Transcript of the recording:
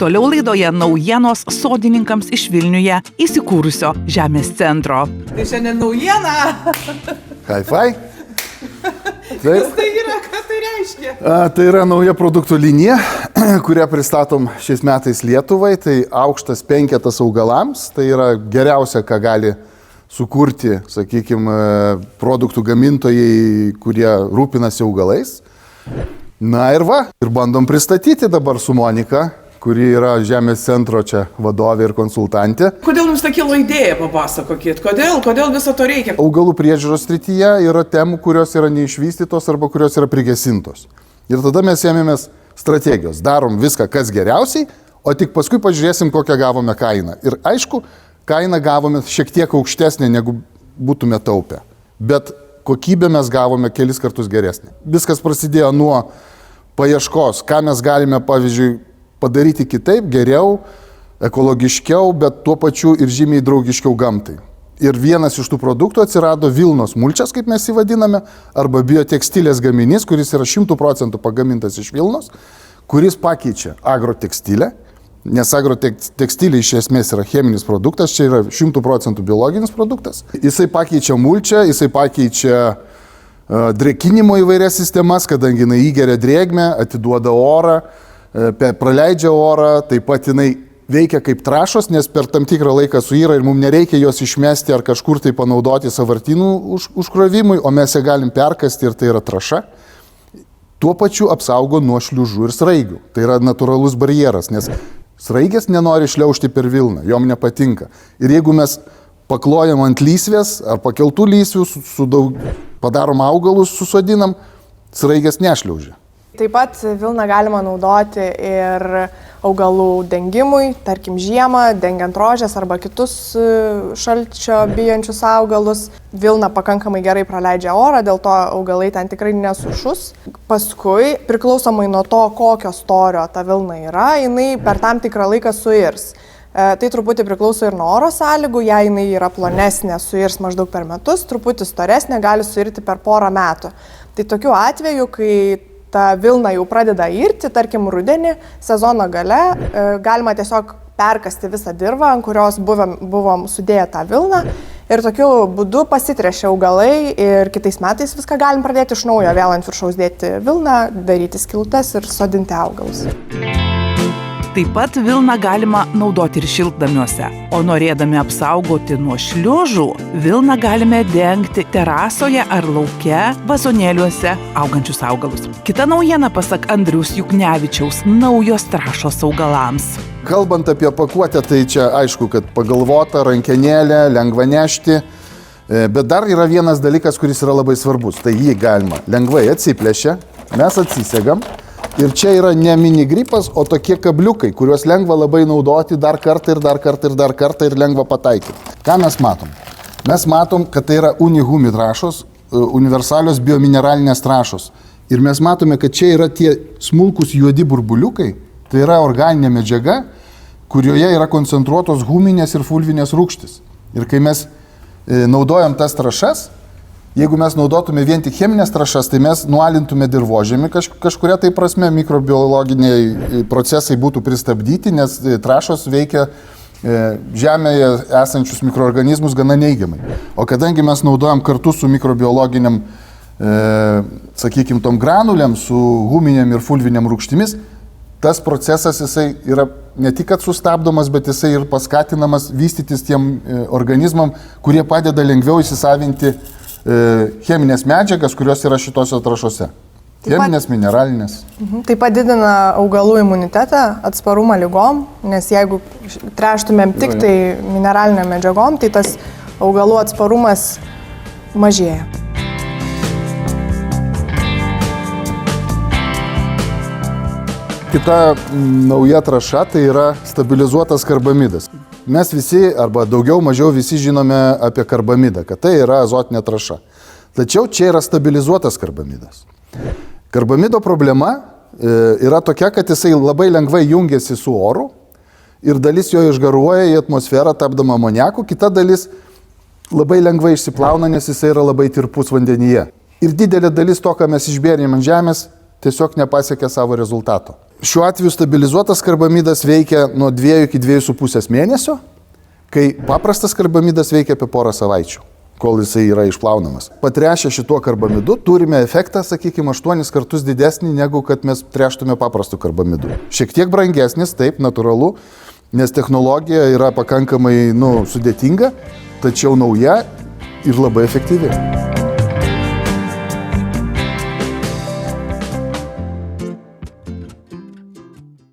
Toliau laidoje naujienos sodininkams iš Vilniuje įsikūrusio žemės centro. Tai šiandien naujiena. Hi-fi. Kas tai yra, ką tai reiškia? Tai yra nauja produktų linija, kurią pristatom šiais metais Lietuvai. Tai aukštas penketas augalams. Tai yra geriausia, ką gali sukurti, sakykime, produktų gamintojai, kurie rūpinasi augalais. Na ir va, ir bandom pristatyti dabar su Monika, kuri yra žemės centro čia vadovė ir konsultantė. Kodėl jums ta kilo idėja, papasakokit? Kodėl viso to reikia? Augalų priežiūros srityje yra temų, kurios yra neišvystytos arba kurios yra prigesintos. Ir tada mes ėmėmės strategijos. Darom viską, kas geriausiai, o tik paskui pažiūrėsim, kokią gavome kainą. Ir aišku, kainą gavome šiek tiek aukštesnė, negu būtume taupę. Bet kokybę mes gavome kelis kartus geresnį. Viskas prasidėjo nuo paieškos, ką mes galime, pavyzdžiui, padaryti kitaip, geriau, ekologiškiau, bet tuo pačiu ir žymiai draugiškiau gamtai. Ir vienas iš tų produktų atsirado Vilnos mulčias, kaip mes jį vadiname, arba biotekstilės gaminys, kuris yra 100% pagamintas iš Vilnos, kuris pakeičia agrotekstilę, nes agrotekstilė iš esmės yra cheminis produktas, čia yra 100% biologinis produktas. Jisai pakeičia mulčią, jisai pakeičia drėkinimo įvairias sistemas, kadangi jinai įgeria drėgmę, atiduoda orą, praleidžia orą, taip pat jinai veikia kaip trąšos, nes per tam tikrą laiką suyra ir mums nereikia jos išmesti ar kažkur tai panaudoti sąvartynų užkrovimui, o mes ją galim perkasti ir tai yra trąša. Tuo pačiu apsaugo nuo šliužų ir sraigių. Tai yra natūralus barjeras, nes sraigės nenori šliaužti per Vilną, jom nepatinka. Ir jeigu mes paklojam ant lysvės ar pakeltų lysvių, padarom augalus, susodinam, sraigės nešliaužia. Taip pat Vilną galima naudoti ir augalų dengimui, tarkim žiemą, dengiant rožės arba kitus šalčio bijančius augalus. Vilna pakankamai gerai praleidžia orą, dėl to augalai ten tikrai nesušus. Paskui, priklausomai nuo to, kokio storio ta vilna yra, jinai per tam tikrą laiką suirs. Tai truputį priklauso ir nuo oro sąlygų, jei jinai yra plonesnė, suirs maždaug per metus, truputį storesnė gali suirti per porą metų. Tai tokiu atveju, kai ta vilna jau pradeda irti, tarkim rudenį, sezono gale, galima tiesiog perkasti visą dirvą, ant kurios buvom sudėję tą vilną ir tokiu būdu pasitrešia augalai ir kitais metais viską galim pradėti iš naujo, vėl ant viršaus dėti vilną, daryti skilutes ir sodinti augalus. Taip pat vilną galima naudoti ir šiltnamiuose, o norėdami apsaugoti nuo šliužų, vilną galime dengti terasoje ar lauke, vazonėliuose augančius augalus. Kita naujiena, pasak Andriaus Juknevičiaus, naujos trąšos augalams. Kalbant apie pakuotę, tai čia aišku, kad pagalvota, rankenėlė, lengva nešti, bet dar yra vienas dalykas, kuris yra labai svarbus. Tai jį galima lengvai atsiplėšia, mes atsisegam. Ir čia yra ne minigripas, o tokie kabliukai, kuriuos lengva labai naudoti dar kartą ir lengva pataikyti. Ką mes matom? Mes matom, kad tai yra unihumi trąšos, universalios biomineralinės trąšos. Ir mes matome, kad čia yra tie smulkus juodi burbuliukai, tai yra organinė medžiaga, kurioje yra koncentruotos huminės ir fulvinės rūgštys. Ir kai mes naudojam tas trąšas, jeigu mes naudotume vien tik cheminės trąšas, tai mes nualintume dirvožemį kažkuria tai prasme, mikrobiologiniai procesai būtų pristabdyti, nes trąšos veikia žemėje esančius mikroorganizmus gana neigiamai. O kadangi mes naudojam kartu su mikrobiologiniam, sakykime, tom granuliam, su huminėm ir fulvinėm rūgštimis, tas procesas jisai yra ne tik kad sustabdomas, bet jisai ir paskatinamas vystytis tiem organizmam, kurie padeda lengviau įsisavinti cheminės medžiagas, kurios yra šitose trąšose. Cheminės, mineralinės. Tai padidina augalų imunitetą, atsparumą ligom, nes jeigu tręštumėm tik tai mineraliniam medžiagom, tai tas augalų atsparumas mažėja. Kita nauja trąša tai yra stabilizuotas karbamidas. Mes visi, arba daugiau mažiau visi žinome apie karbamidą, kad tai yra azotinė trąša. Tačiau čia yra stabilizuotas karbamidas. Karbamido problema yra tokia, kad jisai labai lengvai jungiasi su oru ir dalis jo išgaruoja į atmosferą tapdama amoniaku, kita dalis labai lengvai išsiplauna, nes jisai yra labai tirpus vandenyje. Ir didelė dalis to, ką mes išbėrėm ant žemės, tiesiog nepasiekė savo rezultato. Šiuo atveju stabilizuotas karbamidas veikia nuo 2 iki 2,5 mėnesio, kai paprastas karbamidas veikia apie porą savaičių, kol jisai yra išplaunamas. Patrešę šituo karbamidu turime efektą, sakykime, 8 kartus didesnį, negu kad mes treštume paprastu karbamidu. Šiek tiek brangesnis, taip, natūralu, nes technologija yra pakankamai sudėtinga, tačiau nauja ir labai efektyvi.